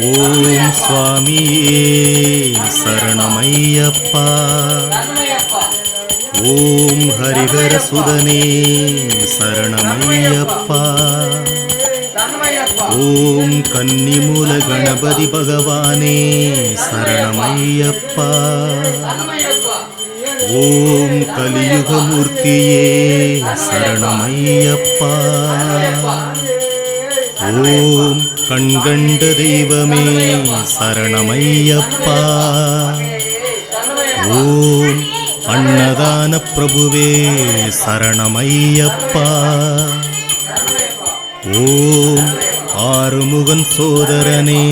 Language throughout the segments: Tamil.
ஓம் சுவாமியே சரணமையப்பா. ஓம் ஹரிஹர சுதனே சரணமையப்பா. ஓம் கன்னிமூல கணபதி பகவானே சரணமையப்பா. ஓம் கலியுகமூர்த்தியே சரணமையப்பா. ஓம் கண்கண்ட தெய்வமே சரணமையப்பா. ஓம் அன்னதான பிரபுவே சரணமையப்பா. ஓம் ஆறுமுகன் சோதரனே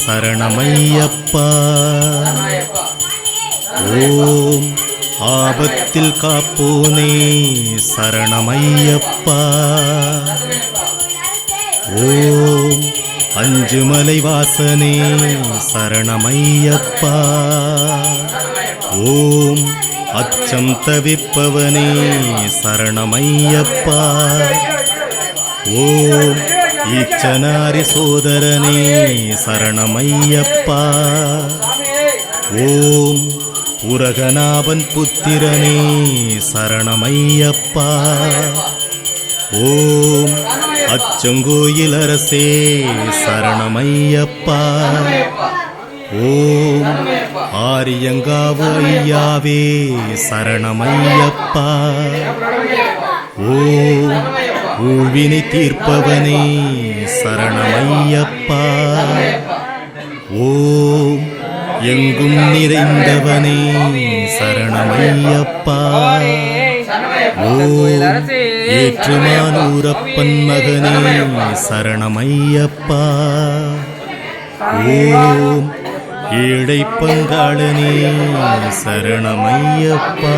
சரணமையப்பா. ஓம் ஆபத்தில் காப்போனே சரணமையப்பா. ஓம் அஞ்சுமலை வாசனே சரணமையப்பா. ஓம் அச்சம் தவிப்பவனே சரணமையப்பா. ஓம் ஈச்சனாரி சோதரனே சரணமையப்பா. ஓம் உரகநாபன் புத்திரனே சரணமையப்பா. ஓம் அச்சங்கோயில் அரசே சரணமையப்பா. ஓம் ஆரியங்காவு ஐயாவே சரணமையப்பா. ஓம் ஊழ்வினை தீர்ப்பவனே சரணமையப்பா. ஓம் எங்கும் நிறைந்தவனே சரணமையப்பா. ஓம் ஏற்றுமானூரப்பன் மகனே சரணமையப்பா. ஓம் ஏழை பங்காளனே சரணமையப்பா.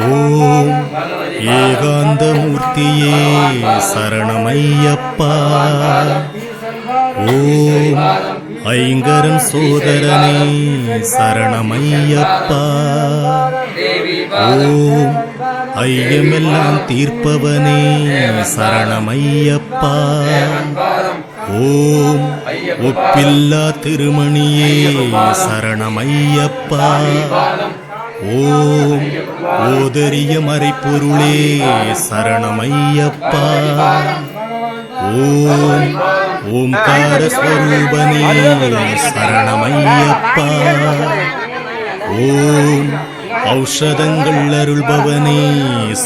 ஓம் ஏகாந்தமூர்த்தியே சரணமையப்பா. ஓம் ஐங்கரன் சோதரனே சரணமையப்பா. ஓம் ஐயமெல்லாம் தீர்ப்பவனே சரணமையப்பா. ஓம் ஒப்பில்லா திருமணியே சரணமையப்பா. ஓம் ஓதரிய மறைப்பொருளே சரணமையப்பா. ஓம் ஓம்கார ஸ்வரூபனே சரணமையப்பா. ஓம் ஔஷதங்கள் அருள்பவனே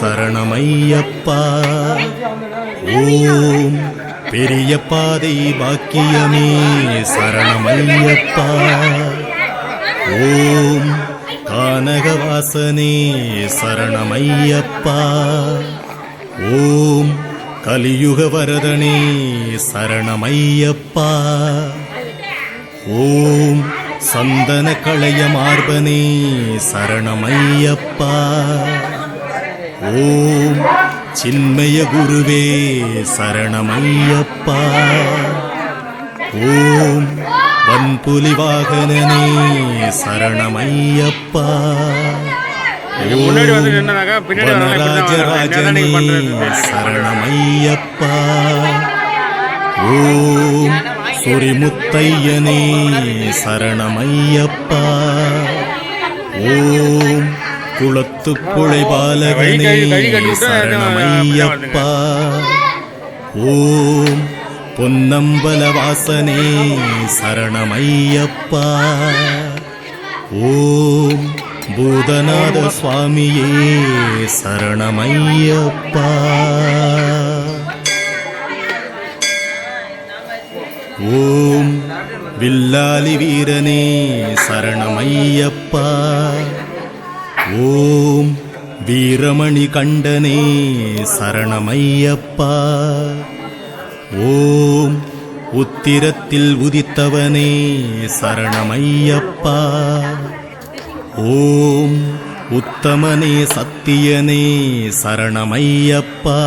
சரணமையப்பா. ஓம் பெரிய பாதை பாக்கியமே சரணமையப்பா. ஓம் கானகவாசனே சரணமையப்பா. ஓம் கலியுக வரதனே சரணமையப்பா. ஓம் சந்தன களைய மார்பனே சரணமையப்பா. ஓம் சின்மய குருவே சரணமையப்பா. ஓம் வன்புலி வாகனனே சரணமையப்பா. வனராஜராஜனே சரணமையப்பா. ஓம் சுரிமுத்தையனே சரணமையப்பா. ஓம் குளத்துப்புழை பாலகனே சரணமையப்பா. ஓம் பொன்னம்பலவாசனே சரணமையப்பா. ஓம் பூதநாத சுவாமியே சரணமையப்பா. ஓம் வில்லாலி வீரனே சரணமையப்பா. ஓம் வீரமணி கண்டனே சரணமையப்பா. ஓம் உத்திரத்தில் உதித்தவனே சரணமையப்பா. ஓம் உத்தமனே சத்தியனே சரணமையப்பா.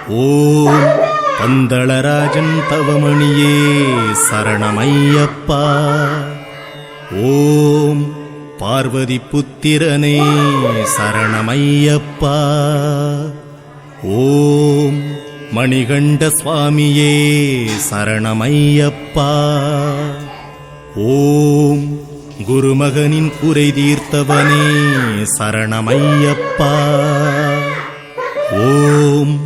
ஓம் பந்தளராஜன் தவமணியே சரணமையப்பா. ஓம் பார்வதி புத்திரனே சரணமையப்பா. ஓம் மணிகண்ட சுவாமியே சரணமையப்பா. ஓம் குருமகனின் குறை தீர்த்தவனே சரணமையப்பா. ஓம்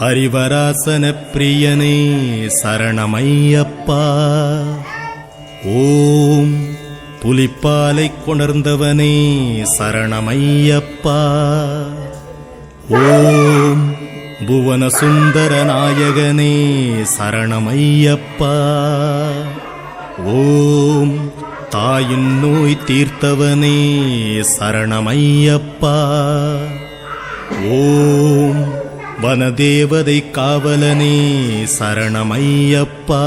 ஹரிவராசன பிரியனே சரணமையப்பா. ஓம் புலிப்பாலை கொணர்ந்தவனே சரணமையப்பா. ஓம் புவன சுந்தர நாயகனே சரணமையப்பா. ஓம் தாயின் நோய் தீர்த்தவனே சரணமையப்பா. ஓம் வனதேவதை காவலனே சரணமையப்பா.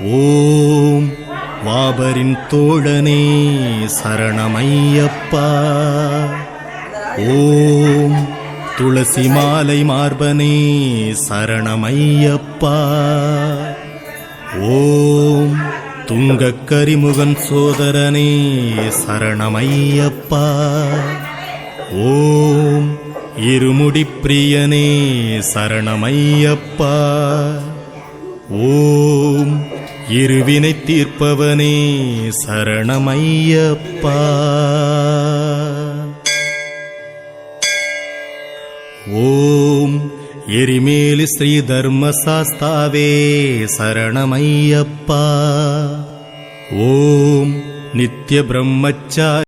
ஓம் வாபரின் தோழனே சரணமையப்பா. ஓம் துளசி மாலை மார்பனே சரணமையப்பா. ஓம் துங்கக்கரிமுகன் சோதரனே சரணமையப்பா. ஓம் இருமுடிப்பிரியனே சரணமையப்பா. ஓம் இருவினை தீர்ப்பவனே சரணமையப்பா. ஓம் எரிமேலி ஸ்ரீ தர்மசாஸ்தாவே சரணமையப்பா. ஓம் நித்ய பிரம்மச்சாரி